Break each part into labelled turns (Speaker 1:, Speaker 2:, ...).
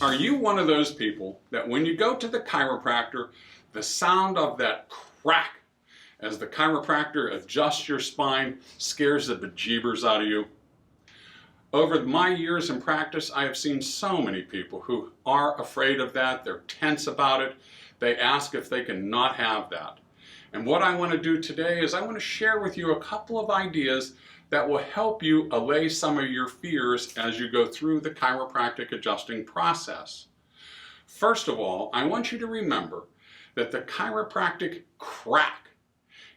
Speaker 1: Are you one of those people that when you go to the chiropractor, the sound of that crack as the chiropractor adjusts your spine scares the bejeebers out of you? Over my years in practice, I have seen so many people who are afraid of that. They're tense about it. They ask if they can not have that. And what I want to do today is I want to share with you a couple of ideas that will help you allay some of your fears as you go through the chiropractic adjusting process. First of all, I want you to remember that the chiropractic crack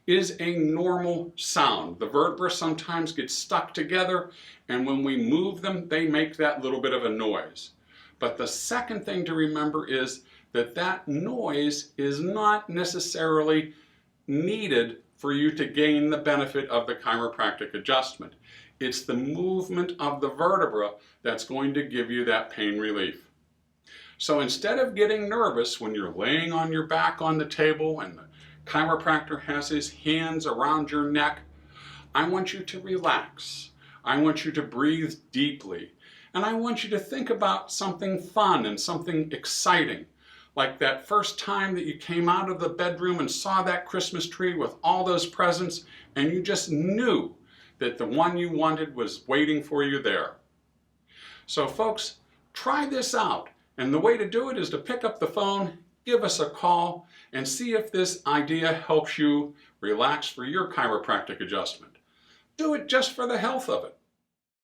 Speaker 1: is a normal sound. The vertebrae sometimes get stuck together, and when we move them, they make that little bit of a noise. But the second thing to remember is that that noise is not necessarily needed for you to gain the benefit of the chiropractic adjustment. It's the movement of the vertebra that's going to give you that pain relief. So instead of getting nervous when you're laying on your back on the table and the chiropractor has his hands around your neck, I want you to relax. I want you to breathe deeply. And I want you to think about something fun and something exciting. Like that first time that you came out of the bedroom and saw that Christmas tree with all those presents, and you just knew that the one you wanted was waiting for you there. So folks, try this out. And the way to do it is to pick up the phone, give us a call, and see if this idea helps you relax for your chiropractic adjustment. Do it just for the health of it.